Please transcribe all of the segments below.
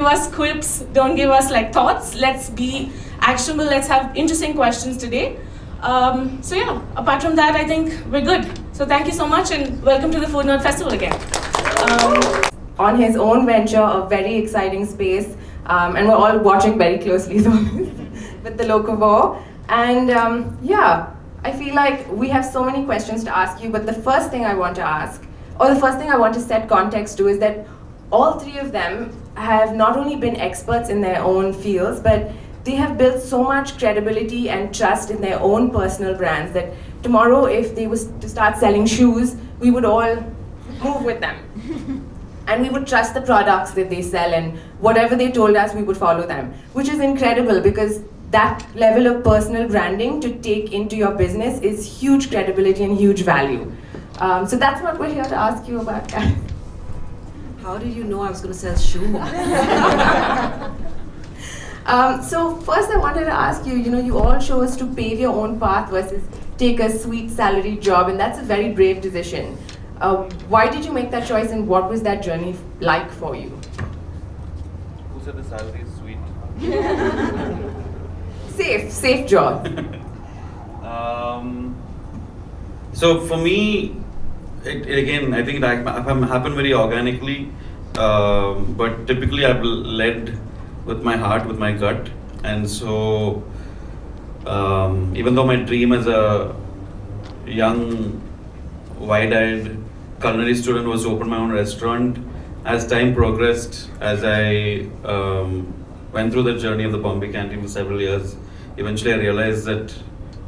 give us quips, don't give us like thoughts. Let's be actionable. Let's have interesting questions today. So yeah, apart from that, I think we're good. So thank you so much and welcome to the Food Nerd Festival again. On his own venture, a very exciting space, and we're all watching very closely with the Locavore. And yeah, I feel like we have so many questions to ask you, but the first thing I want to ask, or the first thing I want to set context to, is that all three of them have not only been experts in their own fields, but they have built so much credibility and trust in their own personal brands that tomorrow, if they was to start selling shoes, we would all move with them. And we would trust the products that they sell, and whatever they told us, we would follow them, which is incredible because that level of personal branding to take into your business is huge credibility and huge value. So that's what we're here to ask you about, guys. How did you know I was going to sell shoes? So first I wanted to ask you, you all chose to pave your own path versus take a sweet salary job, and that's a very brave decision. Why did you make that choice, and what was that journey like for you? Who said the salary is sweet? Safe job. So for me, again, I think it happened very organically, but typically I've led with my heart, with my gut, and so even though my dream as a young, wide-eyed culinary student was to open my own restaurant, as time progressed, as I went through the journey of the Bombay canteen for several years, eventually I realized that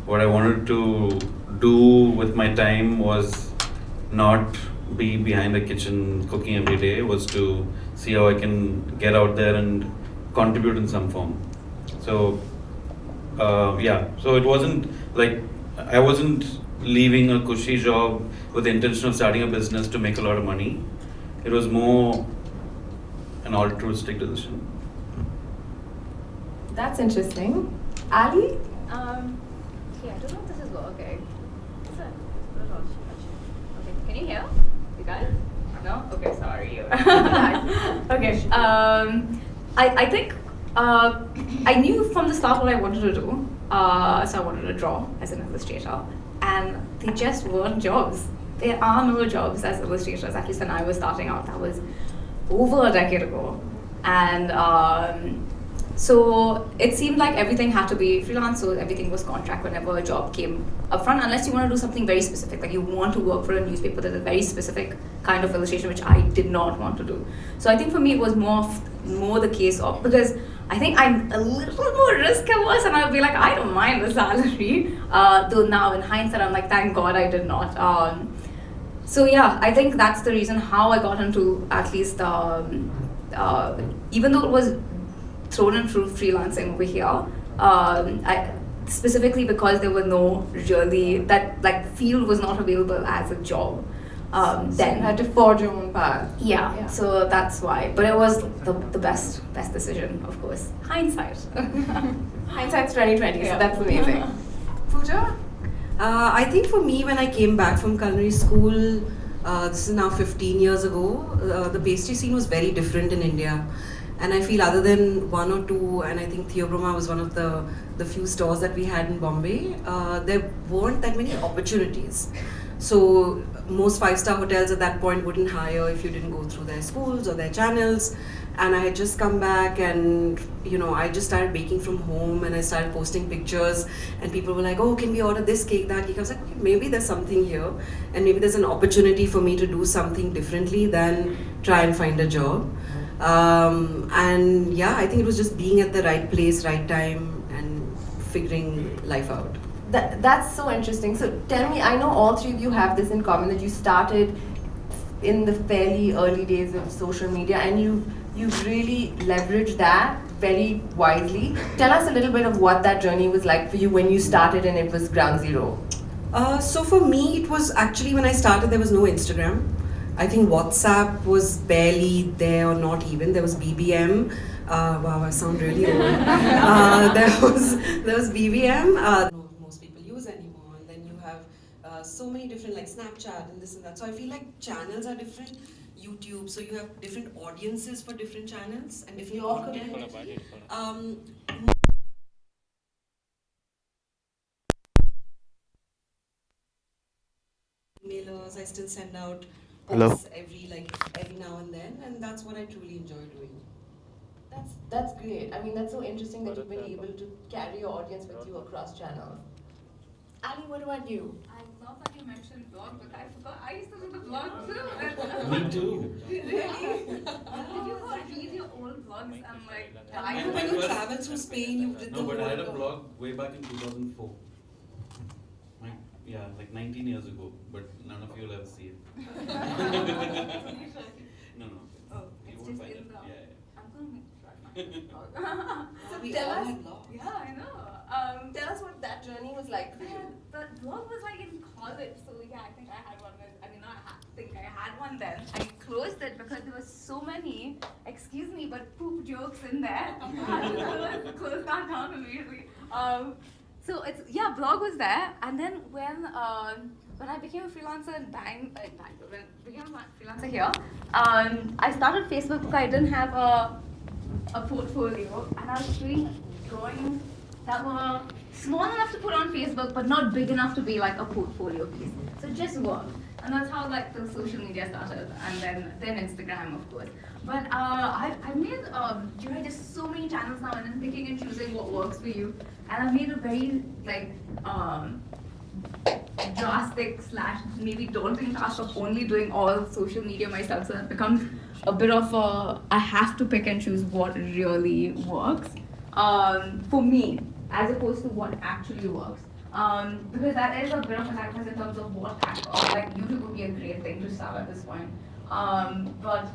what I wanted to do with my time was not be behind the kitchen cooking every day, was to see how I can get out there and contribute in some form. So so it wasn't like I wasn't leaving a cushy job with the intention of starting a business to make a lot of money. It was more an altruistic decision. That's interesting. Ali? Yeah, I don't know if this is working. Is it? Okay, can you hear? You guys? No? Okay, sorry. Okay. I think I knew from the start what I wanted to do. So I wanted to draw as an illustrator. And they just weren't jobs. There are no jobs as illustrators, at least when I was starting out. That was over a decade ago. And so it seemed like everything had to be freelance, so everything was contract whenever a job came up front, unless you want to do something very specific, like you want to work for a newspaper. There's a very specific kind of illustration which I did not want to do. So I think for me it was more the case of, because I think I'm a little more risk averse, and I'll be like, I don't mind the salary. Though now in hindsight, I'm like, thank God I did not. So yeah, I think that's the reason how I got into at least, even though it was thrown in through freelancing over here, I specifically because there were no really, that like field was not available as a job. Then you had to forge your own path. Yeah, so that's why. But it was the best decision, of course. Hindsight. Hindsight's 2020, so that's amazing. Pooja? I think for me, when I came back from culinary school, this is now 15 years ago, the pastry scene was very different in India. And I feel other than one or two, and I think Theobroma was one of the few stores that we had in Bombay, there weren't that many opportunities. So most five-star hotels at that point wouldn't hire if you didn't go through their schools or their channels. And I had just come back, and I just started baking from home, and I started posting pictures, and people were like, oh, can we order this cake, that cake? I was like, okay, maybe there's something here, and maybe there's an opportunity for me to do something differently than try and find a job. And yeah, I think it was just being at the right place, right time, and figuring life out. That's so interesting. So tell me, I know all three of you have this in common, that you started in the fairly early days of social media, and you've really leveraged that very wisely. Tell us a little bit of what that journey was like for you when you started and it was ground zero. So for me, it was actually, when I started, there was no Instagram. I think WhatsApp was barely there, or not even. There was BBM. Wow, I sound really old. There was BBM. Most people use anymore. And then you have so many different, like Snapchat and this and that. So I feel like channels are different. YouTube, so you have different audiences for different channels and different Your content. Mailers, I still send out posts every now and then, and that's what I truly enjoy doing. That's great. I mean, that's so interesting that you've been able to carry your audience with you across channels. Ali, what about you? I love that you mentioned blog, but I forgot I used to do the blog too. Me too. Really? Did you go read your old blogs and like I dive know when you first- travel through Spain, you did the No, but I had a whole, blog way back in 2004. Yeah, like 19 years ago, but none of you will ever see it. No. Oh, You it's won't just find in it. the. Yeah. I'm gonna make sure I find the blog. we tell all us- had blogs. Yeah, I know. Tell us what that journey was like for you. The blog was like in college, so yeah, I think I had one. I mean, not think I had one then. I closed it because there were so many, excuse me, but poop jokes in there. I had to close that down immediately. So it's yeah, blog was there, and then when I became a freelancer in Bangalore, when I became a freelancer here, I started Facebook because I didn't have a portfolio, and I was doing drawings that were small enough to put on Facebook, but not big enough to be like a portfolio piece. So it just worked, and that's how like the social media started, and then Instagram, of course. But I made just so many channels now, and then picking and choosing what works for you. And I made a very like drastic / maybe daunting task of only doing all social media myself. So it becomes a bit of I have to pick and choose what really works for me, as opposed to what actually works. Because that is a bit of a sacrifice in terms of what like YouTube would be a great thing to start at this point. But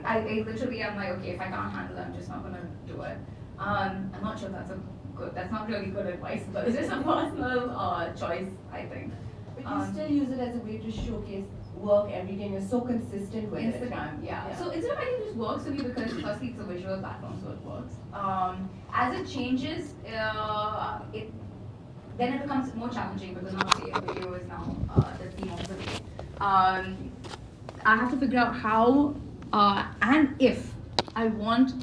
I literally am like, okay, if I can't handle it, I'm just not gonna do it. I'm not sure that's not really good advice, but it's just a personal choice, I think. But you still use it as a way to showcase work every day and you're so consistent with Instagram, yeah. So Instagram I think just works for me because firstly it's a visual platform, so it works. As it changes, then it becomes more challenging because now say a video is now the theme of the day. I have to figure out how and if I want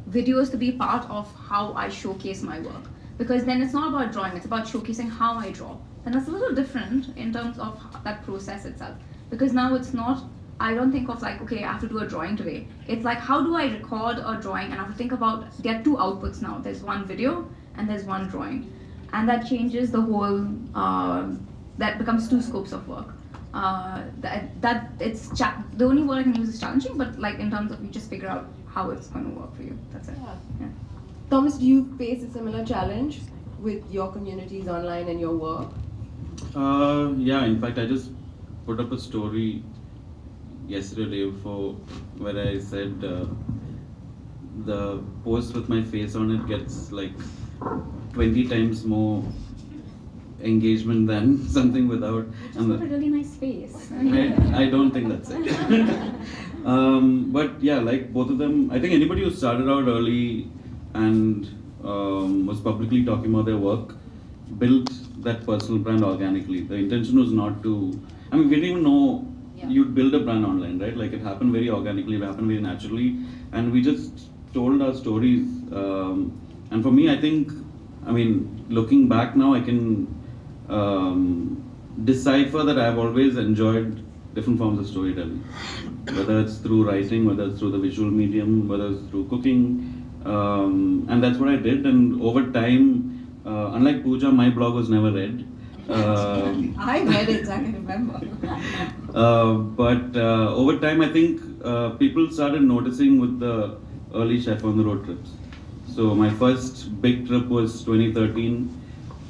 videos to be part of how I showcase my work. Because then it's not about drawing, it's about showcasing how I draw. And that's a little different in terms of that process itself. Because now it's not, I don't think of like, okay, I have to do a drawing today. It's like, how do I record a drawing? And I have to think about, there are two outputs now. There's one video and there's one drawing. And that changes the whole, that becomes two scopes of work. The only word I can use is challenging, but like in terms of you just figure out how it's going to work for you. That's it. Yeah. Thomas, do you face a similar challenge with your communities online and your work? Yeah, in fact, I just put up a story yesterday where I said the post with my face on it gets like 20 times more engagement than something without. Just got a really nice face. I don't think that's it. But yeah, like both of them, I think anybody who started out early and was publicly talking about their work built that personal brand organically. The intention was not to, I mean, we didn't even know you'd build a brand online, right? Like it happened very organically, it happened very naturally, and we just told our stories. And for me, I think, I mean, looking back now, I can decipher that I've always enjoyed different forms of storytelling, whether it's through writing, whether it's through the visual medium, whether it's through cooking, and that's what I did. And over time, unlike Pooja, my blog was never read. I read it, I can remember. But over time, I think people started noticing with the early Chef on the Road trips. So my first big trip was 2013,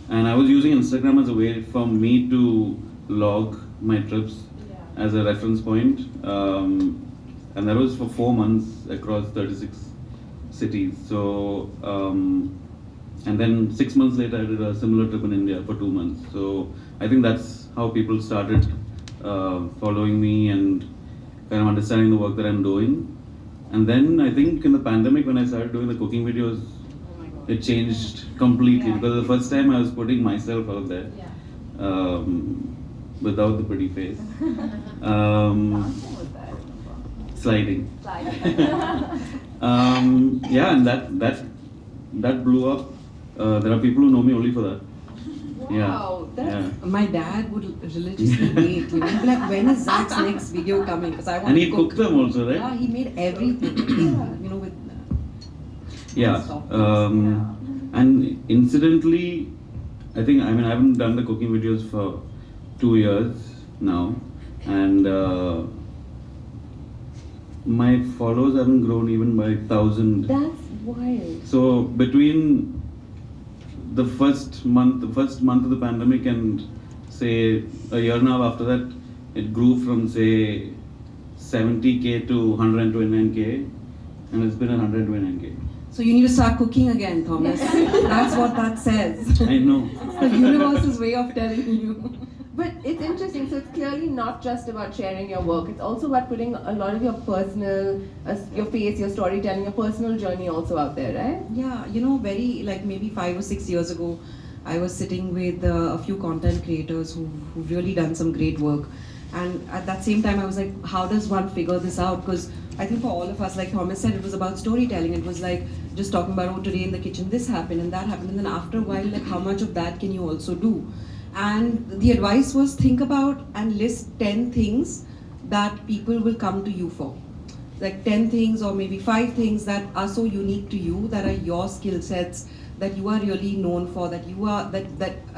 and I was using Instagram as a way for me to log my trips as a reference point. And that was for 4 months across 36 cities. So, and then 6 months later, I did a similar trip in India for 2 months. So I think that's how people started following me and kind of understanding the work that I'm doing. And then I think in the pandemic, when I started doing the cooking videos, it changed completely, because the first time I was putting myself out there without the pretty face. Sliding. Sliding. Yeah, and that blew up. There are people who know me only for that. Wow, Yeah. My dad would religiously wait, you know, he'd be like, when is Zach's next video coming? Because I want And to he cook. cooked them also, right? Yeah, he made everything, you know, with. Yeah. And incidentally, I haven't done the cooking videos for 2 years now, and my followers haven't grown even by 1,000. that's wild. So between the first month of the pandemic and say a year now after that, it grew from say 70K to 129K, and it's been 129K. So you need to start cooking again, Thomas. That's what that says. I know. The universe's way of telling you. But it's interesting, so it's clearly not just about sharing your work, it's also about putting a lot of your personal, your face, your storytelling, your personal journey also out there, right? Yeah, you know, very like maybe 5 or 6 years ago, I was sitting with a few content creators who've really done some great work. And at that same time, I was like, how does one figure this out? Because I think for all of us, like Thomas said, it was about storytelling. It was like just talking about, oh, today in the kitchen this happened and that happened. And then after a while, like how much of that can you also do? And the advice was think about and list 10 things that people will come to you for. Like 10 things or maybe 5 things that are so unique to you, that are your skill sets, that you are really known for, that you are,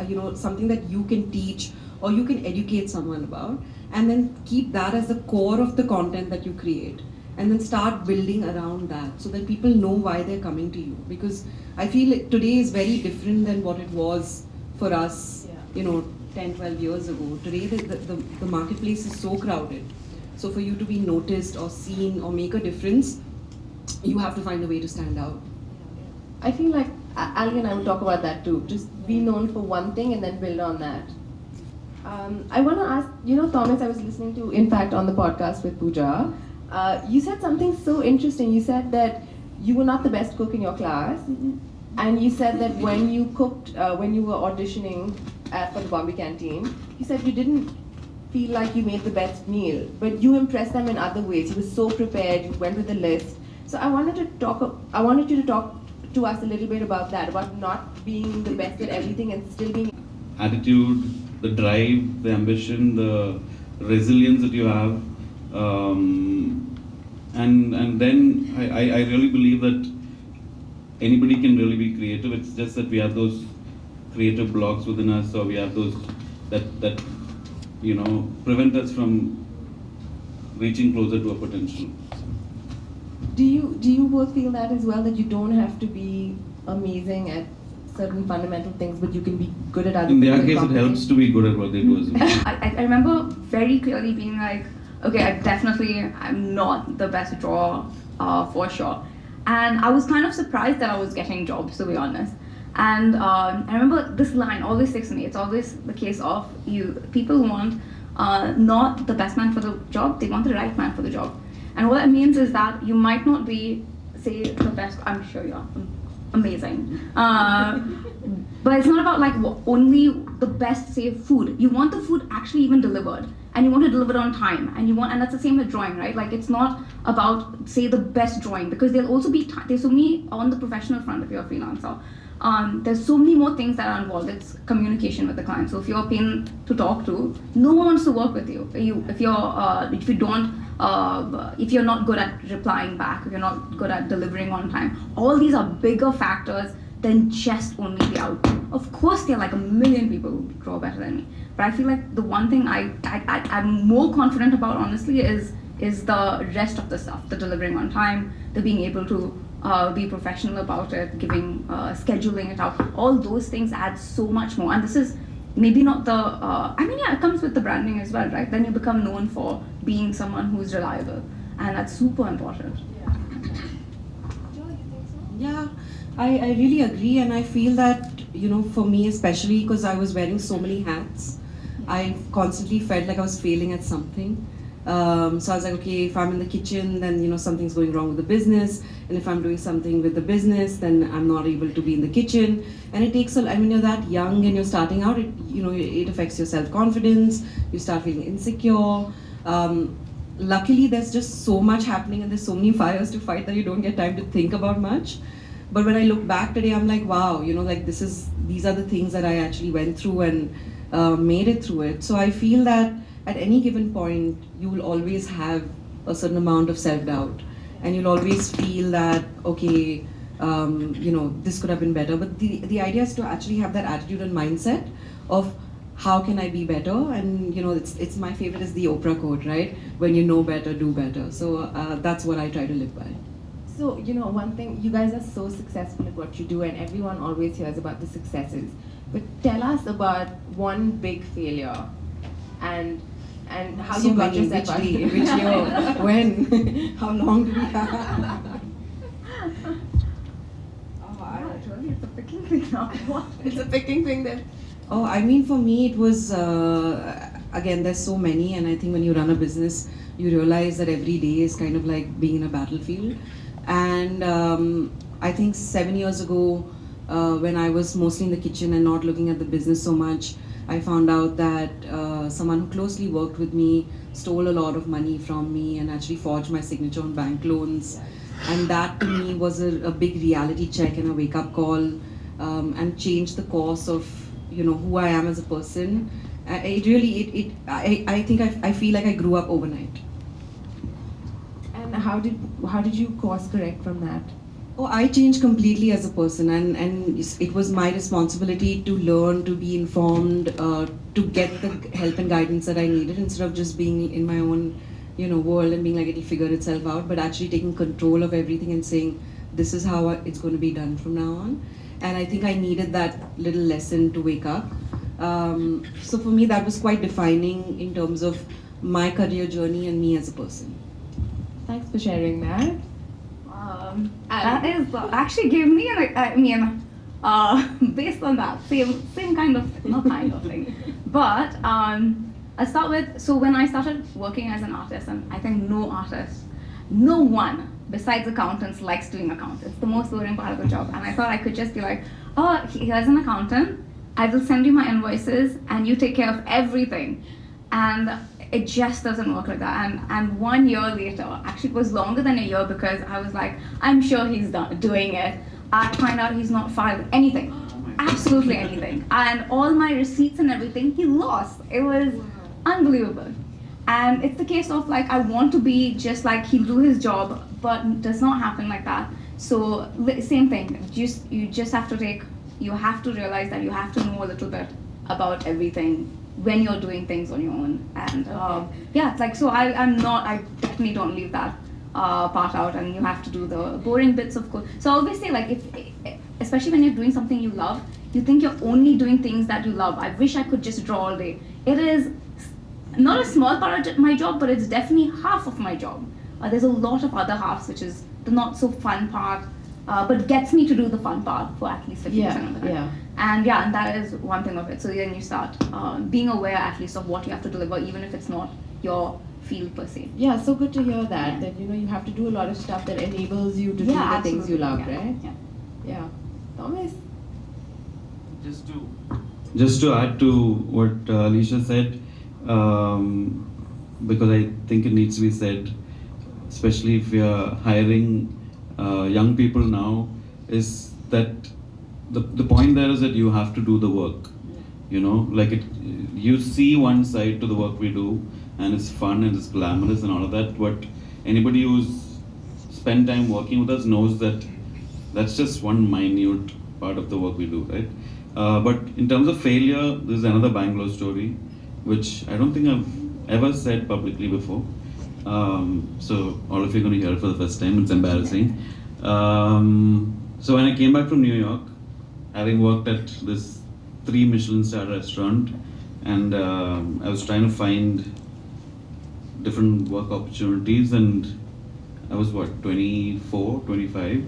you know, something that you can teach or you can educate someone about. And then keep that as the core of the content that you create. And then start building around that so that people know why they're coming to you. Because I feel like today is very different than what it was for us, you know, 10, 12 years ago. Today the marketplace is so crowded. So for you to be noticed or seen or make a difference, you have to find a way to stand out. I feel like Ali and I will talk about that too. Just be known for one thing and then build on that. I want to ask, you know, Thomas, I was listening to, in fact, on the podcast with Pooja. You said something so interesting. You said that you were not the best cook in your class. And you said that when you cooked, when you were auditioning for the Bombay canteen, you said you didn't feel like you made the best meal, but you impressed them in other ways. You were so prepared, you went with the list. So I wanted you to talk to us a little bit about that, about not being the best at everything and still being... Attitude, the drive, the ambition, the resilience that you have, and then I really believe that anybody can really be creative. It's just that we have those creative blocks within us, or we have those that you know prevent us from reaching closer to our potential. Do you both feel that as well, that you don't have to be amazing at certain fundamental things, but you can be good at other things? In their case, it helps to be good at what they do as well. I remember very clearly being like, okay, I'm not the best drawer for sure. And I was kind of surprised that I was getting jobs, to be honest. And I remember this line always sticks to me. It's always the case of people want not the best man for the job, they want the right man for the job. And what that means is that you might not be, say, the best, I'm sure you are amazing. But it's not about like only the best, say, food. You want the food actually even delivered. And you want to deliver it on time, and that's the same with drawing, right? Like it's not about, say, the best drawing, because there'll also be there's so many on the professional front if you're a freelancer. There's so many more things that are involved. It's communication with the client. So if you're a pain to talk to, no one wants to work with you. If you're not good at replying back, if you're not good at delivering on time, all these are bigger factors than just only the output. Of course, there are like a million people who draw better than me. But I feel like the one thing I'm more confident about, honestly, is the rest of the stuff, the delivering on time, the being able to be professional about it, scheduling it out. All those things add so much more. And this is maybe not the, it comes with the branding as well, right? Then you become known for being someone who's reliable. And that's super important. Yeah, I really agree, and I feel that, you know, for me especially, because I was wearing so many hats, I constantly felt like I was failing at something. So I was like, okay, if I'm in the kitchen, then, you know, something's going wrong with the business. And if I'm doing something with the business, then I'm not able to be in the kitchen. And it takes you're that young and you're starting out, it affects your self-confidence. You start feeling insecure. luckily there's just so much happening and there's so many fires to fight that you don't get time to think about much. But when I look back today, I'm like, wow, like these are the things that I actually went through and made it through it. So I feel that at any given point, you will always have a certain amount of self-doubt, and you'll always feel that, okay, this could have been better. But the idea is to actually have that attitude and mindset of how can I be better? And it's my favorite is the Oprah quote, right? When you know better, do better. So that's what I try to live by. So, one thing, you guys are so successful at what you do, and everyone always hears about the successes. But tell us about one big failure and how So you got many, yourself out. which year, when, how long do we have? I told you it's a picking thing now. What? It's a picking thing that. Oh, I mean, for me, it was, again, there's so many, and I think when you run a business, you realize that every day is kind of like being in a battlefield. And I think 7 years ago, when I was mostly in the kitchen and not looking at the business so much, I found out that someone who closely worked with me stole a lot of money from me and actually forged my signature on bank loans. And that to me was a big reality check and a wake-up call, and changed the course of who I am as a person. I feel like I grew up overnight. And how did you course correct from that? Oh, I changed completely as a person, and it was my responsibility to learn, to be informed, to get the help and guidance that I needed, instead of just being in my own world and being like it'll figure itself out, but actually taking control of everything and saying this is how it's going to be done from now on. And I think I needed that little lesson to wake up. So for me, that was quite defining in terms of my career journey and me as a person. Thanks for sharing that. That is actually gave me based on that same kind of not kind of thing, but I'll start with, so when I started working as an artist, and I think no one besides accountants likes doing accounts. It's the most boring part of the job. And I thought I could just be like, oh, here's an accountant, I will send you my invoices and you take care of everything. And it just doesn't work like that. And 1 year later, actually it was longer than a year, because I was like, I'm sure he's doing it. I find out he's not filed anything, absolutely anything. And all my receipts and everything, he lost. It was unbelievable. And it's the case of like, I want to be just like, he'll do his job, but it does not happen like that. So same thing, you have to realize that you have to know a little bit about everything when you're doing things on your own. And yeah, it's like, so I definitely don't leave that part out, and you have to do the boring bits, of course. So I always say, like, especially when you're doing something you love, you think you're only doing things that you love. I wish I could just draw all day. It is not a small part of my job, but it's definitely half of my job. There's a lot of other halves, which is the not so fun part, but gets me to do the fun part for at least 50% of the time. Yeah. And that is one thing of it. So then you start being aware at least of what you have to deliver, even if it's not your field per se. Yeah, so good to hear that you have to do a lot of stuff that enables you to do the things you love, right? Yeah. Thomas? Just to add to what Alicia said, because I think it needs to be said, especially if we are hiring young people now, is that the point there is that you have to do the work. You see one side to the work we do, and it's fun and it's glamorous and all of that, but anybody who's spent time working with us knows that that's just one minute part of the work we do, right? But in terms of failure, there's another Bangalore story, which I don't think I've ever said publicly before. So all of you are going to hear it for the first time. It's embarrassing. So when I came back from New York, having worked at this 3 Michelin star restaurant, and I was trying to find different work opportunities, and I was 24, 25,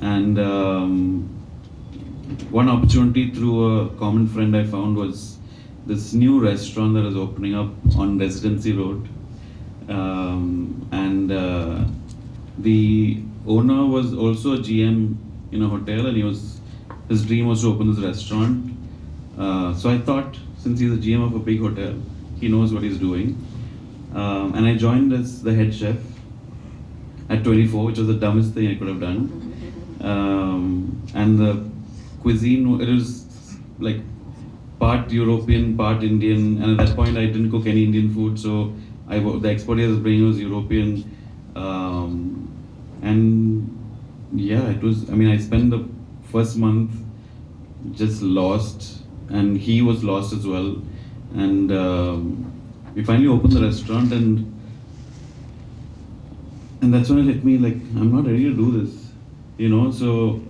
and one opportunity through a common friend I found was this new restaurant that was opening up on Residency Road, and the owner was also a GM in a hotel, and his dream was to open this restaurant. So I thought, since he's a GM of a big hotel, he knows what he's doing. and I joined as the head chef at 24, which was the dumbest thing I could have done. And the cuisine, it was like part European, part Indian, and at that point I didn't cook any Indian food, so the expertise I was bringing was European. And yeah, it was, I mean, I spent the first month just lost, and he was lost as well. And we finally opened the restaurant, and that's when it hit me, like, I'm not ready to do this, you know. So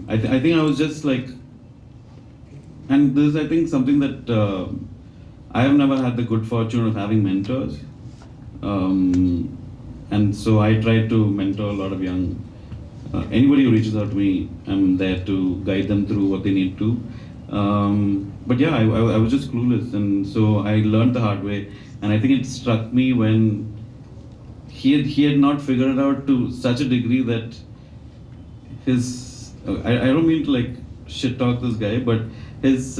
I think I was just like, and this is, I think, something that I have never had the good fortune of having mentors, and so I try to mentor a lot of young, anybody who reaches out to me, I'm there to guide them through what they need to. But yeah, I was just clueless, and so I learned the hard way. And I think it struck me when he had not figured it out to such a degree that his, I don't mean to like shit talk this guy, but his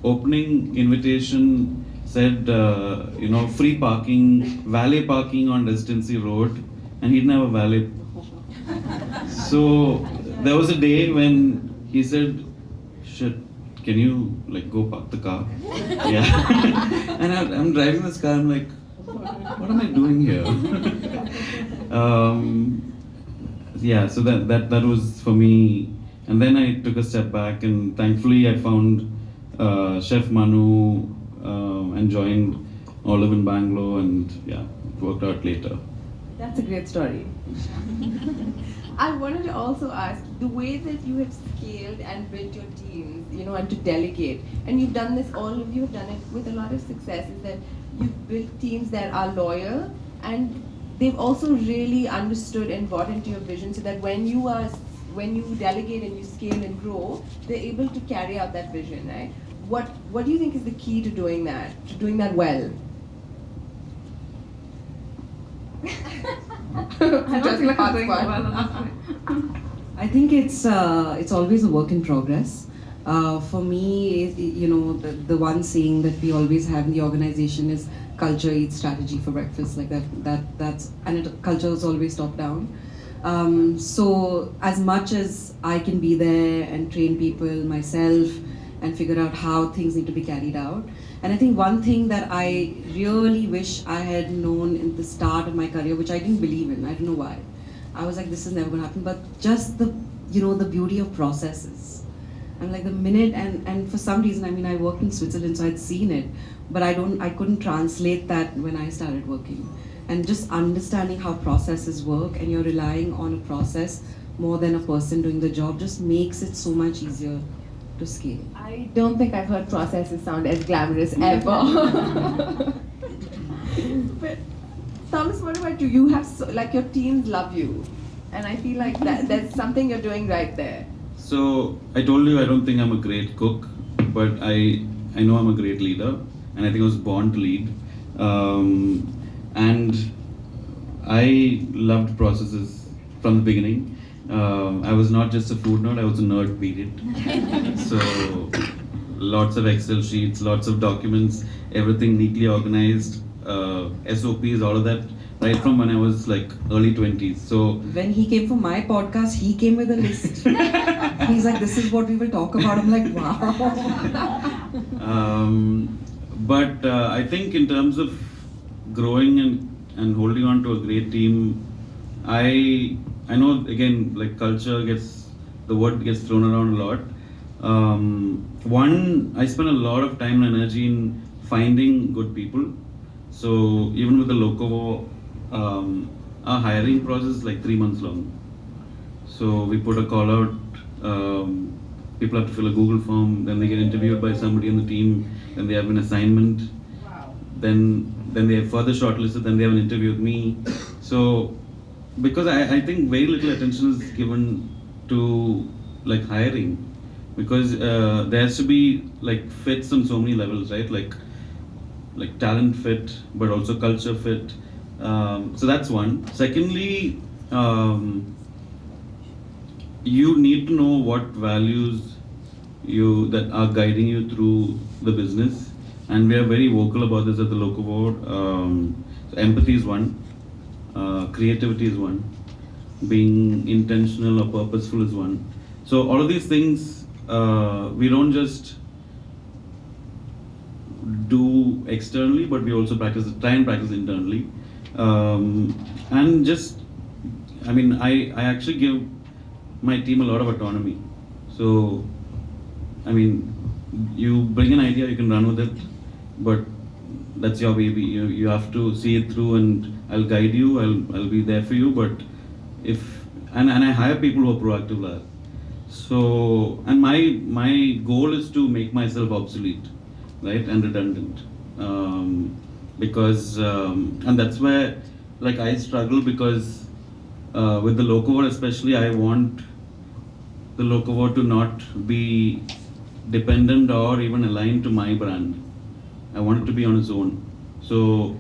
opening invitation said, you know, free parking, valet parking on Residency Road, and he didn't have a valet. So there was a day when he said, shit, can you like go park the car? Yeah. And I'm driving this car, I'm like, what am I doing here? Yeah, so that was for me. And then I took a step back, and thankfully I found Chef Manu and joined Olive in Bangalore, and yeah, it worked out later. That's a great story. I wanted to also ask, the way that you have scaled and built your teams, you know, and to delegate, and you've done this, all of you have done it with a lot of success, is that you've built teams that are loyal, and they've also really understood and bought into your vision, so that when you delegate and you scale and grow, they're able to carry out that vision, right? What do you think is the key to doing that well? I don't feel like I'm doing well. I think it's always a work in progress. For me, you know, the one saying that we always have in the organization is culture eats strategy for breakfast. Like culture is always top down. So as much as I can be there and train people myself and figure out how things need to be carried out. And I think one thing that I really wish I had known in the start of my career, which I didn't believe in, I don't know why. I was like, this is never gonna happen, but just the beauty of processes. I'm like the minute, and for some reason, I mean, I worked in Switzerland, so I'd seen it, but I couldn't translate that when I started working. And just understanding how processes work, and you're relying on a process more than a person doing the job, just makes it so much easier to scale. I don't think I've heard processes sound as glamorous ever. But Thomas, what about you? You have like your teams love you, and I feel like that's something you're doing right there. So I told you I don't think I'm a great cook, but I know I'm a great leader, and I think I was born to lead. And I loved processes from the beginning. I was not just a food nerd, I was a nerd, period. So lots of Excel sheets, lots of documents, everything neatly organized, SOPs, all of that, right from when I was like early 20s. So when he came for my podcast, he came with a list. He's like, this is what we will talk about. I'm like, wow. But I think in terms of growing and holding on to a great team, I know, again, like culture the word gets thrown around a lot. One, I spend a lot of time and energy in finding good people. So even with the Locavore, our hiring process is like 3 months long. So we put a call out, people have to fill a Google form, then they get interviewed by somebody in the team, then they have an assignment, then they have further shortlisted, then they have an interview with me. So because I think very little attention is given to like hiring, because there has to be like fits on so many levels, right? Like talent fit, but also culture fit. So that's one. Secondly, you need to know what values that are guiding you through the business. and we are very vocal about this at the Locavore. So empathy is one, creativity is one, being intentional or purposeful is one. So all of these things, we don't just do externally, but we also try and practice internally. And just, I mean, I actually give my team a lot of autonomy. So, I mean, you bring an idea, you can run with it, but that's your baby. You have to see it through, and I'll guide you. I'll be there for you. But and I hire people who are proactive like that. So, and my goal is to make myself obsolete, right, and redundant, because and that's where like I struggle, because with the Locavore especially, I want the Locavore to not be dependent or even aligned to my brand. I want it to be on its own. So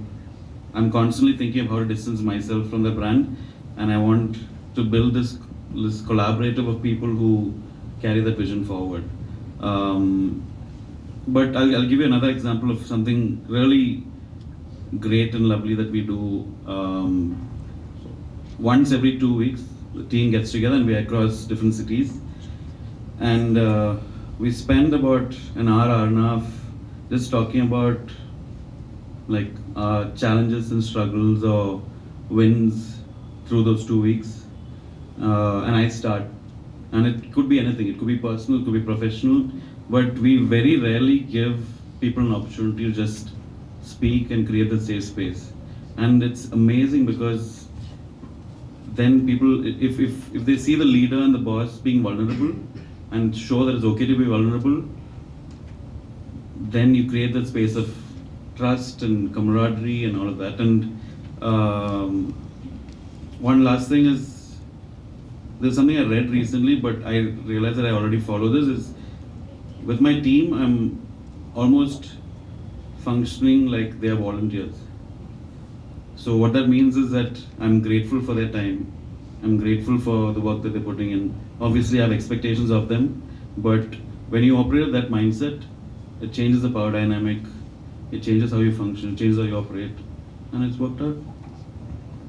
I'm constantly thinking of how to distance myself from the brand, and I want to build this collaborative of people who carry that vision forward. But I'll give you another example of something really great and lovely that we do. Once every 2 weeks, the team gets together and we're across different cities. And we spend about an hour and a half just talking about like challenges and struggles or wins through those 2 weeks. And I start. And it could be anything. It could be personal, it could be professional. But we very rarely give people an opportunity to just speak and create that safe space. And it's amazing because then people, if they see the leader and the boss being vulnerable and show that it's okay to be vulnerable, then you create that space of trust and camaraderie and all of that. And one last thing is, there's something I read recently, but I realized that I already follow this, is with my team, I'm almost functioning like they are volunteers. So what that means is that I'm grateful for their time. I'm grateful for the work that they're putting in. Obviously, I have expectations of them, but when you operate with that mindset, it changes the power dynamic, it changes how you function, it changes how you operate, and it's worked out.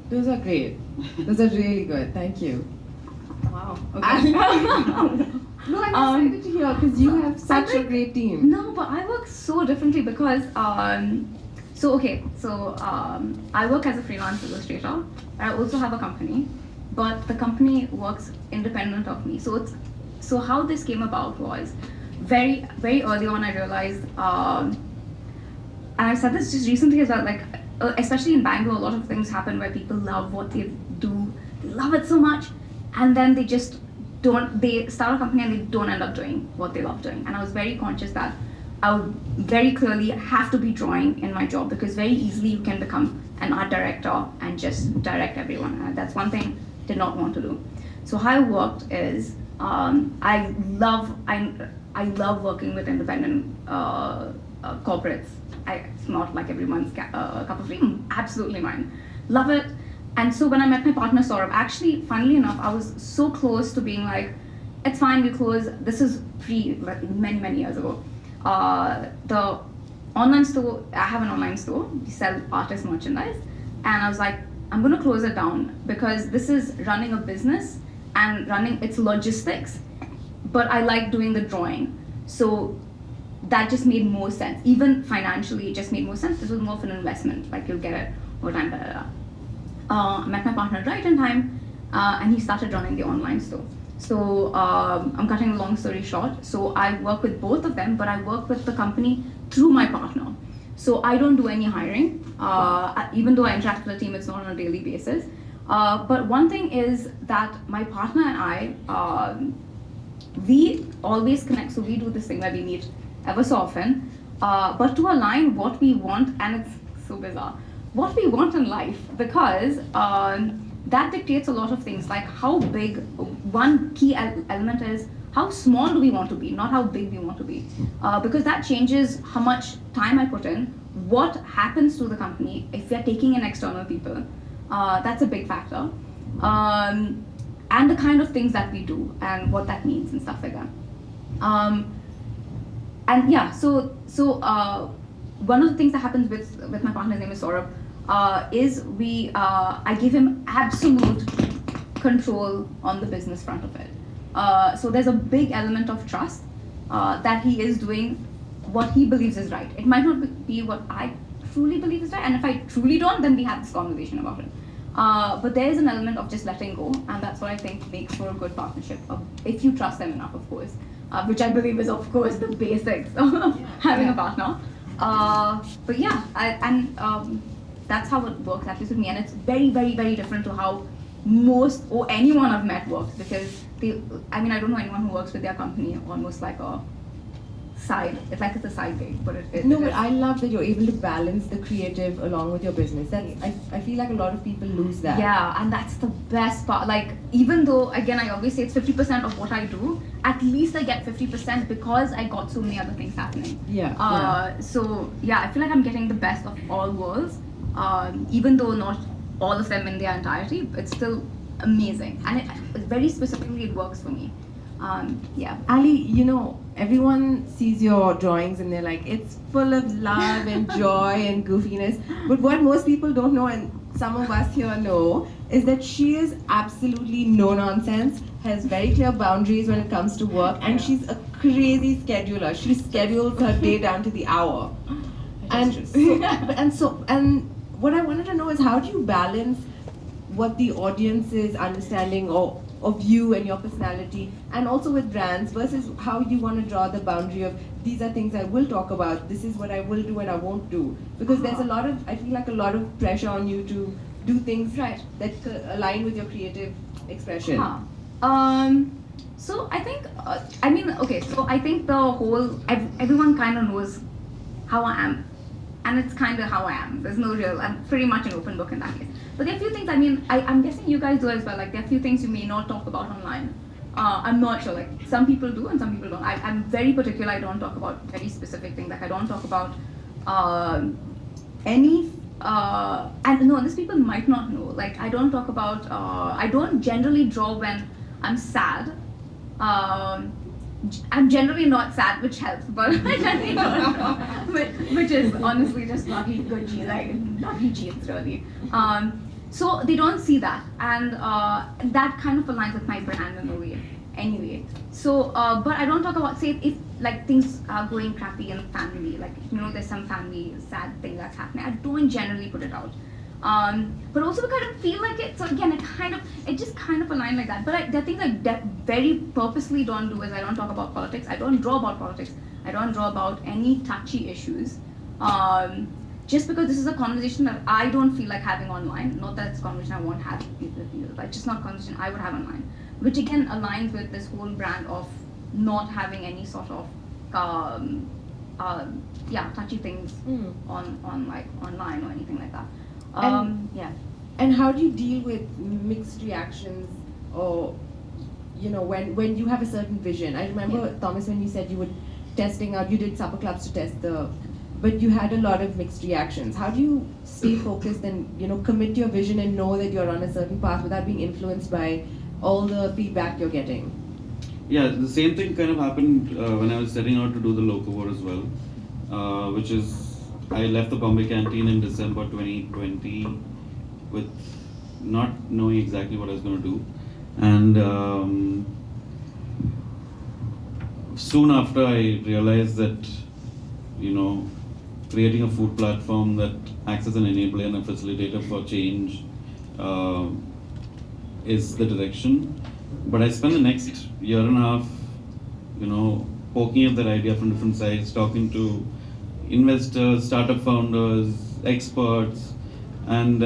Those are great. Those are really good. Thank you. Wow. Okay. No, I'm excited to hear because you have such a great team. No, but I work so differently because I work as a freelance illustrator. I also have a company, but the company works independent of me. So how this came about was very early on. I realized, and I said this just recently as well. Like especially in Bangalore, a lot of things happen where people love what they do. They love it so much, and then they just don't. They start a company and they don't end up doing what they love doing. And I was very conscious that I would very clearly have to be drawing in my job, because very easily you can become an art director and just direct everyone. And that's one thing I did not want to do. So how I worked is I love working with independent corporates. It's not like everyone's cup of tea. Absolutely mine. Love it. And so when I met my partner Saurabh, actually, funnily enough, I was so close to being like, it's fine, we close. This is many years ago. The online store, I have an online store, we sell artist merchandise, and I was like, I'm gonna close it down because this is running a business and running its logistics, but I like doing the drawing. So that just made more sense. Even financially, it just made more sense. This was more of an investment, like you'll get it over time, I met my partner right in time, and he started running the online store. So I'm cutting a long story short. So I work with both of them, but I work with the company through my partner. So I don't do any hiring. Even though I interact with the team, it's not on a daily basis. But one thing is that my partner and I, we always connect. So we do this thing where we meet ever so often, but to align what we want, and it's so bizarre, what we want in life, because that dictates a lot of things, like how big. One key element is how small do we want to be, not how big we want to be, because that changes how much time I put in, what happens to the company if we are taking in external people. That's a big factor, and the kind of things that we do and what that means and stuff like that. And yeah, so one of the things that happens with my partner's name is Saurabh, is I give him absolute control on the business front of it. So there's a big element of trust that he is doing what he believes is right. It might not be what I truly believe is right, and if I truly don't, then we have this conversation about it. But there is an element of just letting go, and that's what I think makes for a good partnership, if you trust them enough, of course, which I believe is, of course, the basics of having a partner. But yeah, that's how it works, at least with me, and it's very, very, very different to how most or anyone I've met works, because I don't know anyone who works with their company almost like a side. It's like it's a side gig, but but I love that you're able to balance the creative along with your business. I feel like a lot of people lose that. Yeah, and that's the best part. Like, even though, again, I always say it's 50% of what I do, at least I get 50% because I got so many other things happening. So yeah, I feel like I'm getting the best of all worlds, even though not all of them in their entirety. It's still amazing, and very specifically it works for me. Yeah. Ali, everyone sees your drawings and they're like, it's full of love and joy and goofiness. But what most people don't know, and some of us here know, is that she is absolutely no nonsense, has very clear boundaries when it comes to work, and she's a crazy scheduler. She schedules her day down to the hour. And what I wanted to know is, how do you balance what the audience is understanding of you and your personality, and also with brands, versus how you want to draw the boundary of, these are things I will talk about, this is what I will do and I won't do, because there's I feel like a lot of pressure on you to do things that align with your creative expression. So I think so I think the whole everyone kind of knows how I am, and it's kind of how I am. There's no real, I'm pretty much an open book in that case. But there are a few things, I'm guessing you guys do as well, like there are a few things you may not talk about online. I'm not sure, like some people do and some people don't. I'm very particular, I don't talk about very specific things, like I don't talk about and no, these people might not know, like I don't talk about, I don't generally draw when I'm sad. I'm generally not sad, which helps, but I generally don't know, which is honestly just lucky good genes, like lucky genes really. So they don't see that, and that kind of aligns with my brand in a way. Anyway, so but I don't talk about, say, if like things are going crappy in the family, like there's some family sad thing that's happening, I don't generally put it out. But also because I don't feel like it, so again, it just kind of aligned like that. But there are things I very purposely don't do, is I don't talk about politics, I don't draw about politics, I don't draw about any touchy issues, just because this is a conversation that I don't feel like having online. Not that it's a conversation I won't have with you, but just not a conversation I would have online, which again aligns with this whole brand of not having any sort of touchy things on like online or anything like that. And how do you deal with mixed reactions, or when you have a certain vision? I remember, Thomas, when you said you were testing out, you did supper clubs to test but you had a lot of mixed reactions. How do you stay focused and commit to your vision and know that you're on a certain path without being influenced by all the feedback you're getting? Yeah, the same thing kind of happened when I was setting out to do the Locavore as well, which is, I left the Bombay canteen in December 2020 with not knowing exactly what I was going to do, and soon after I realized that creating a food platform that acts as an enabler and a facilitator for change is the direction. But I spent the next year and a half, poking at that idea from different sides, talking to investors, startup founders, experts, and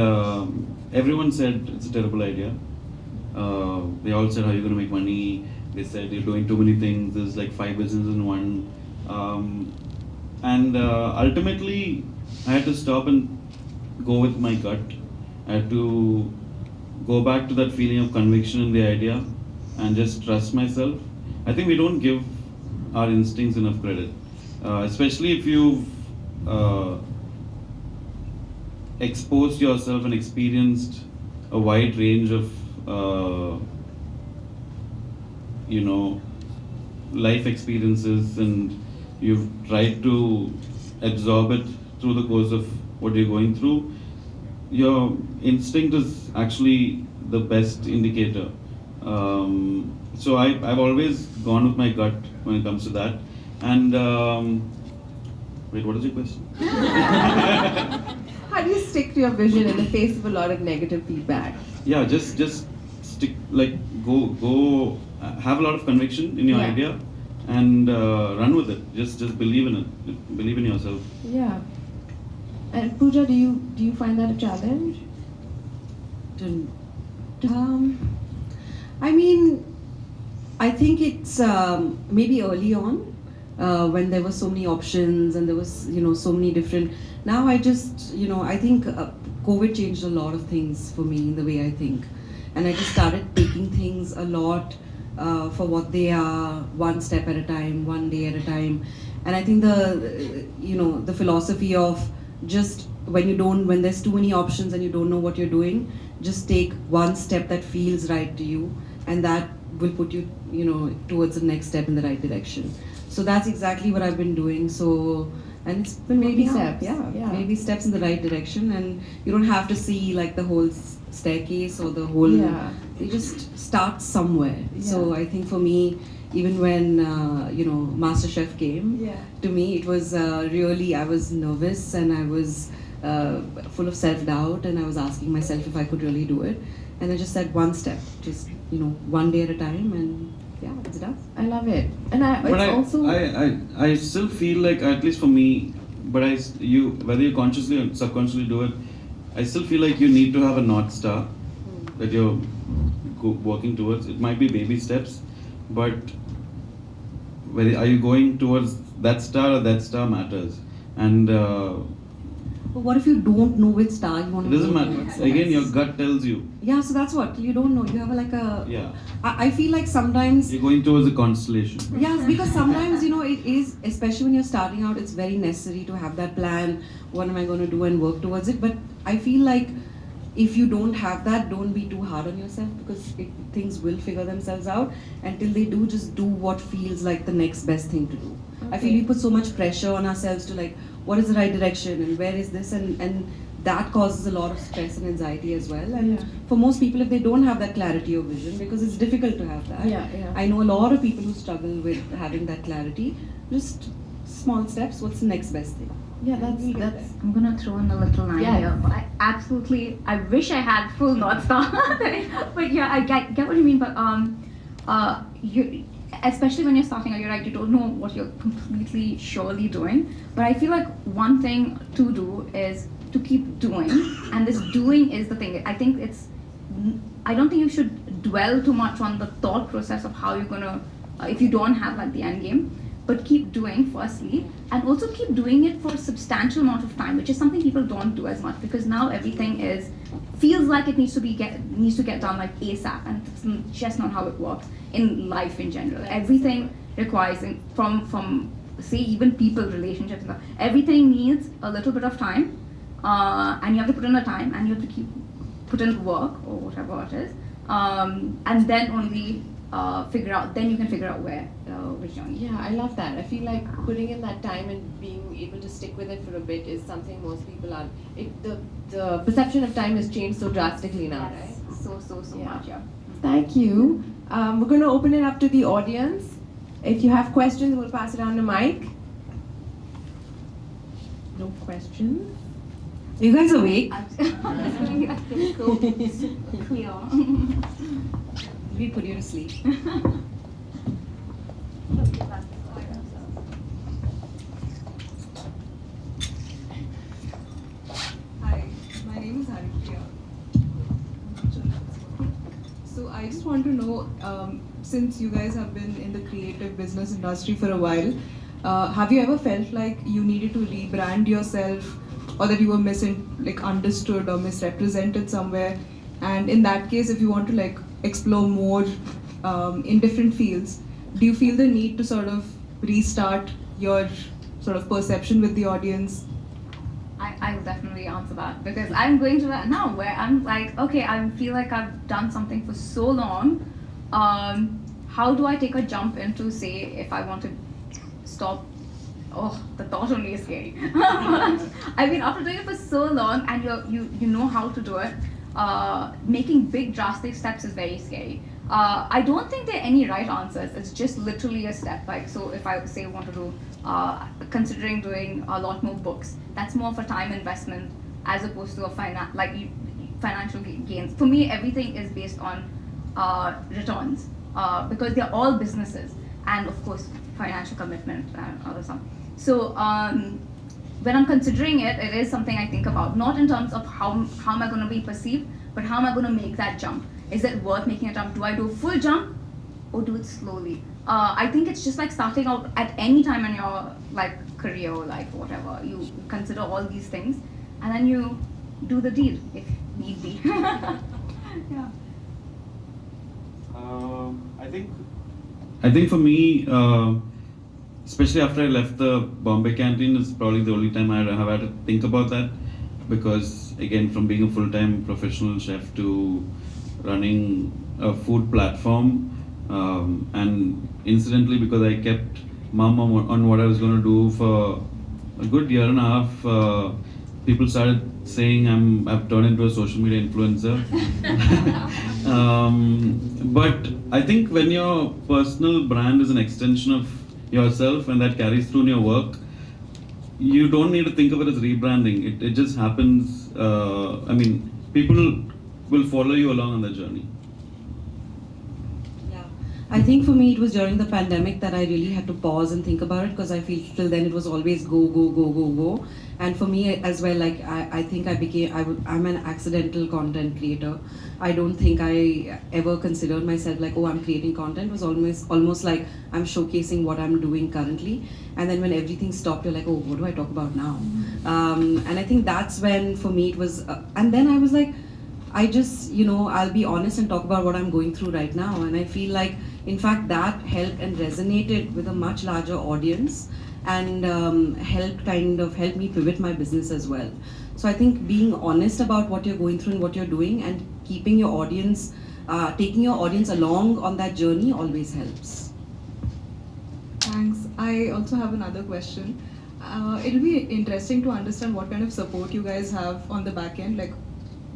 everyone said it's a terrible idea. They all said, how are you going to make money? They said, you're doing too many things, there's like 5 businesses in one. And ultimately, I had to stop and go with my gut. I had to go back to that feeling of conviction in the idea and just trust myself. I think we don't give our instincts enough credit, especially if you've exposed yourself and experienced a wide range of life experiences, and you've tried to absorb it through the course of what you're going through, your instinct is actually the best indicator. So I've always gone with my gut when it comes to that. And wait, what is your question? How do you stick to your vision in the face of a lot of negative feedback? Yeah, just stick, like go have a lot of conviction in your Yeah. idea and run with it. Just believe in it. Believe in yourself. Yeah. And Pooja, do you find that a challenge? I mean, I think it's maybe early on when there were so many options and there was so many different. Now I just I think COVID changed a lot of things for me in the way I think, and I just started taking things a lot for what they are, one step at a time, one day at a time, and I think the philosophy of just when there's too many options and you don't know what you're doing, just take one step that feels right to you, and that will put you towards the next step in the right direction. So that's exactly what I've been doing. So, and it's been Baby working out. steps. Yeah. Baby steps in the right direction, and you don't have to see like the whole staircase or the whole. Yeah. You just start somewhere. So Yeah. I think for me, even when MasterChef came, Yeah. to me it was really, I was nervous and I was full of self-doubt, and I was asking myself if I could really do it, and I just said one step, just one day at a time, and yeah, it's done. I love it. And But also I still feel like, at least for me, but you whether you consciously or subconsciously do it, I still feel like you need to have a North Star that you're working towards. It might be baby steps, but whether are you going towards that star or that star matters. And But what if you don't know which star you want it to doesn't go matter. towards? Again, your gut tells you. Yeah, so that's what you don't know. You have like a. Yeah, I feel like sometimes. you're going towards a constellation. Yes, because sometimes it is, especially when you're starting out, it's very necessary to have that plan. What am I going to do and work towards it? But I feel like if you don't have that, don't be too hard on yourself, because things will figure themselves out. Until they do, just do what feels like the next best thing to do. I feel Okay. we put so much pressure on ourselves to like, what is the right direction and where is this, and that causes a lot of stress and anxiety as well. And Yeah. for most people, if they don't have that clarity of vision, because it's difficult to have that. Yeah. I know a lot of people who struggle with having that clarity. Just small steps. What's the next best thing? Yeah, We'll get that's I'm gonna throw in a little line Yeah. here. I wish I had full North Star. But yeah, I get what you mean. But you, especially when you're starting out, you're right, you don't know what you're completely surely doing. But I feel like one thing to do is to keep doing, and this doing is the thing. I don't think you should dwell too much on the thought process of how you're gonna, if you don't have like the end game. But keep doing firstly, and also keep doing it for a substantial amount of time, which is something people don't do as much, because now everything feels like it needs to get done like ASAP, and it's just not how it works in life in general. Everything requires, from say even people, relationships, and stuff, everything needs a little bit of time, and you have to put in the time, and you have to put in the work or whatever it is, and then only then you can figure out which journey. Yeah, I love that. I feel like putting in that time and being able to stick with it for a bit is something most people aren't. The perception of time has changed so drastically now, right? So Yeah. much, yeah. Thank you. We're going to open it up to the audience. If you have questions, we'll pass it on to Mike. No questions? Are you guys awake? I think so clear. We put you to sleep. Hi, my name is Alicia. So I just want to know, since you guys have been in the creative business industry for a while, have you ever felt like you needed to rebrand yourself, or that you were understood or misrepresented somewhere? And in that case, if you want to explore more in different fields, do you feel the need to sort of restart your sort of perception with the audience? I will definitely answer that, because I'm going to that now where I'm like, okay, I feel like I've done something for so long. How do I take a jump into, say, if I want to stop oh, the thought only is scary. I mean, after doing it for so long and you know how to do it, making big drastic steps is very scary. I don't think there are any right answers. It's just literally a step. Like, so if I say want to do, considering doing a lot more books, that's more of a time investment as opposed to a financial gains. For me, everything is based on returns because they're all businesses, and of course financial commitment and other stuff. So when I'm considering it, it is something I think about, not in terms of how am I going to be perceived, but how am I going to make that jump? Is it worth making a jump? Do I do a full jump or do it slowly? I think it's just like starting out at any time in your like career or life or whatever. You consider all these things and then you do the deal if need be. Yeah. I think for me, especially after I left the Bombay canteen, is probably the only time I have had to think about that, because again, from being a full-time professional chef to running a food platform, and incidentally, because I kept mum on what I was going to do for a good year and a half, people started saying I've turned into a social media influencer. But I think when your personal brand is an extension of yourself and that carries through in your work, you don't need to think of it as rebranding. It just happens. I mean, people will follow you along on the journey. Yeah, I think for me it was during the pandemic that I really had to pause and think about it, because I feel till then it was always go, go, go, go, go. And for me as well, like I think I'm an accidental content creator. I don't think I ever considered myself like, oh, I'm creating content. It was almost like I'm showcasing what I'm doing currently. And then when everything stopped, you're like, oh, what do I talk about now? And I think that's when for me it was, and then I was like, I just, I'll be honest and talk about what I'm going through right now. And I feel like, in fact, that helped and resonated with a much larger audience, and helped me pivot my business as well. So I think being honest about what you're going through and what you're doing, and keeping your audience, taking your audience along on that journey always helps. Thanks. I also have another question. It'll be interesting to understand what kind of support you guys have on the back end, like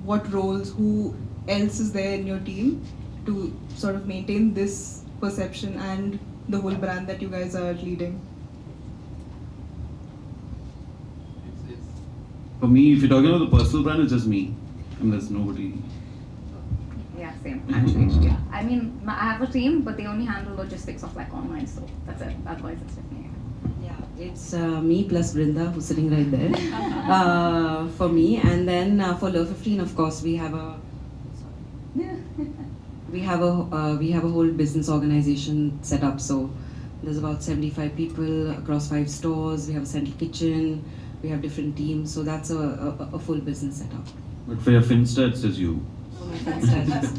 what roles, who else is there in your team to sort of maintain this perception and the whole brand that you guys are leading. For me, if you're talking about the personal brand, it's just me. I mean, there's nobody. Yeah, same actually. Yeah, I mean, I have a team, but they only handle logistics of like online, so that's it. Otherwise, it's just me. Yeah, it's me plus Brinda, who's sitting right there, for me. And then for Love 15, of course, we have a whole business organization set up. So there's about 75 people across 5 stores. We have a central kitchen. We have different teams. So that's a full business setup. But for your Finsta, it's just you. For my Finsta,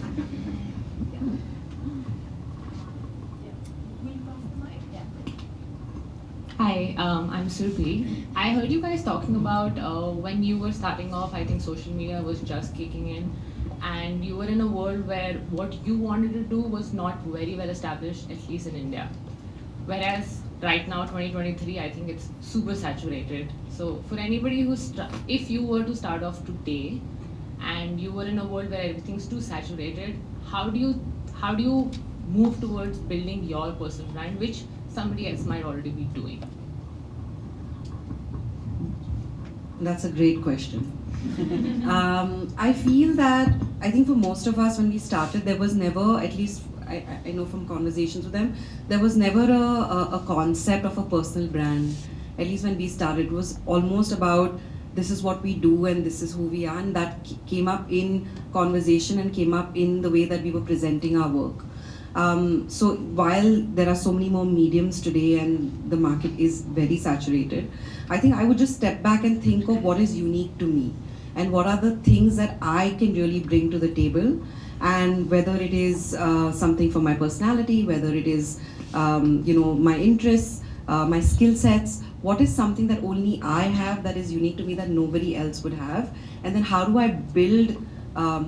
Hi, I'm Surpi. I heard you guys talking about when you were starting off, I think social media was just kicking in, and you were in a world where what you wanted to do was not very well established, at least in India. Whereas right now, 2023, I think it's super saturated. So for anybody if you were to start off today and you were in a world where everything's too saturated, how do you move towards building your personal brand, which somebody else might already be doing? That's a great question. I feel that, I think for most of us when we started, there was never, at least I know from conversations with them, there was never a concept of a personal brand. At least when we started, it was almost about this is what we do and this is who we are, and that came up in conversation and came up in the way that we were presenting our work. So while there are so many more mediums today and the market is very saturated, I think I would just step back and think of what is unique to me and what are the things that I can really bring to the table, and whether it is something for my personality, whether it is my interests, my skill sets, what is something that only I have that is unique to me that nobody else would have, and then how do I build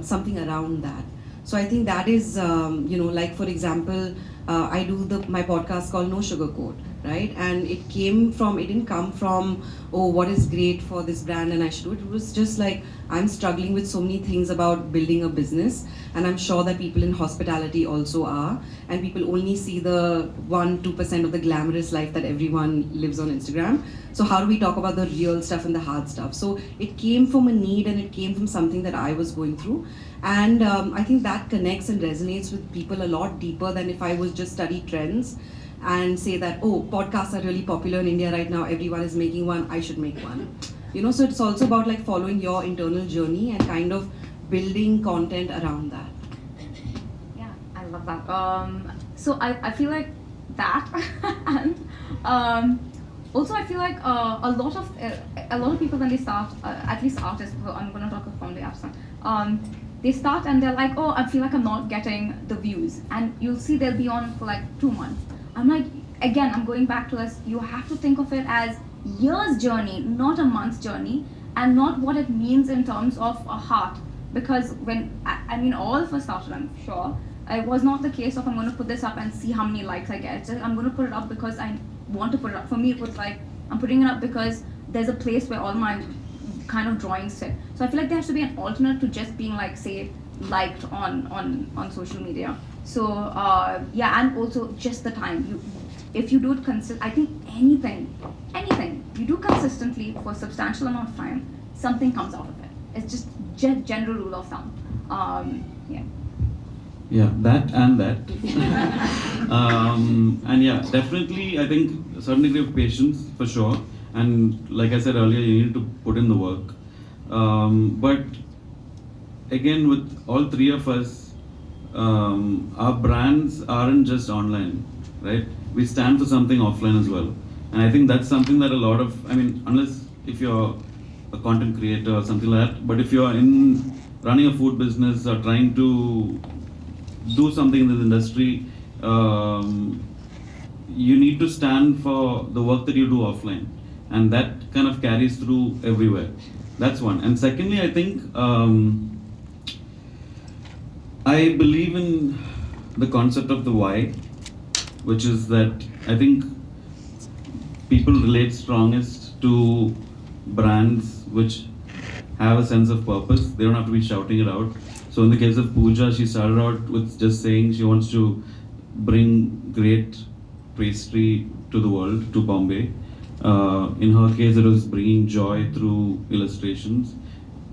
something around that. So I think that is, like for example, I do my podcast called No Sugar Coat. right? And it didn't come from, oh, what is great for this brand and I should do it. It was just like, I'm struggling with so many things about building a business, and I'm sure that people in hospitality also are, and people only see the 1-2% of the glamorous life that everyone lives on Instagram. So how do we talk about the real stuff and the hard stuff? So it came from a need, and it came from something that I was going through. And I think that connects and resonates with people a lot deeper than if I was just study trends and say that, oh, podcasts are really popular in India right now, everyone is making one, I should make one. So it's also about like following your internal journey and kind of building content around that. Yeah, I love that. So I feel like that, and also I feel like a lot of people when they start, at least artists, I'm gonna talk from the absent. They start and they're like, oh, I feel like I'm not getting the views, and you'll see they'll be on for like 2 months. I'm like, again, I'm going back to this. You have to think of it as year's journey, not a month's journey, and not what it means in terms of a heart. Because when I mean, all of us started, I'm sure, it was not the case of I'm going to put this up and see how many likes I get. It's just, I'm going to put it up because I want to put it up. For me, it was like I'm putting it up because there's a place where all my kind of drawings sit. So I feel like there has to be an alternate to just being like, say, liked on social media. So yeah, and also just the time. If you do it I think anything you do consistently for a substantial amount of time, something comes out of it. It's just general rule of thumb. Yeah. Yeah, that and that. And yeah, definitely, I think a certain degree of patience for sure. And like I said earlier, you need to put in the work. But again, with all three of us, our brands aren't just online, right? We stand for something offline as well. And I think that's something that a lot of, I mean, unless if you're a content creator or something like that, but if you're in running a food business or trying to do something in this industry, you need to stand for the work that you do offline. And that kind of carries through everywhere. That's one. And secondly, I think I believe in the concept of the why, which is that I think people relate strongest to brands which have a sense of purpose. They don't have to be shouting it out. So in the case of Pooja, she started out with just saying she wants to bring great pastry to the world, to Bombay. In her case, it was bringing joy through illustrations.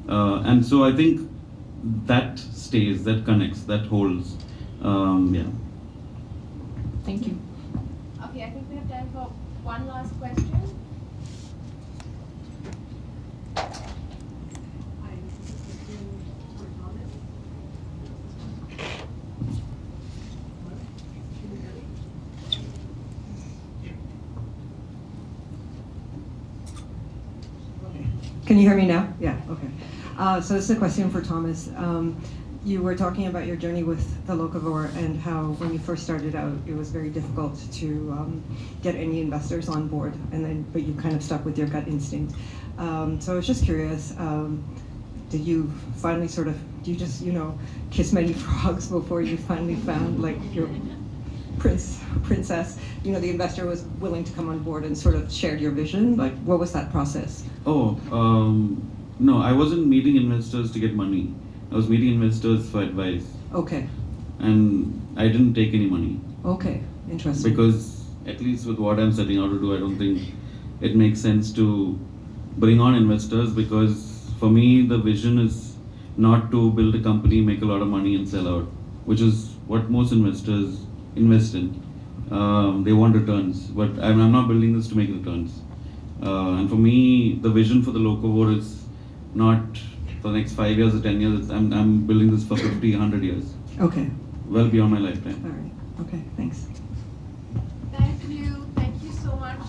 And so I think that stays, that connects, that holds. Yeah. Thank you. Okay, I think we have time for one last question. Can you hear me now? Yeah, okay. So this is a question for Thomas. You were talking about your journey with the Locavore and how when you first started out, it was very difficult to get any investors on board, but you kind of stuck with your gut instinct. So I was just curious, did you finally do you just, kiss many frogs before you finally found like your princess, the investor was willing to come on board and sort of shared your vision? Like, what was that process? No, I wasn't meeting investors to get money. I was meeting investors for advice. Okay. And I didn't take any money. Okay, interesting. Because at least with what I'm setting out to do, I don't think it makes sense to bring on investors, because for me, the vision is not to build a company, make a lot of money and sell out, which is what most investors invest in. They want returns, but I'm not building this to make returns. And for me, the vision for the Locavore is not for the next 5 years or 10 years. I'm building this for 50, 100 years. Okay. Well beyond my lifetime. All right. Okay, thanks. Thank you so much.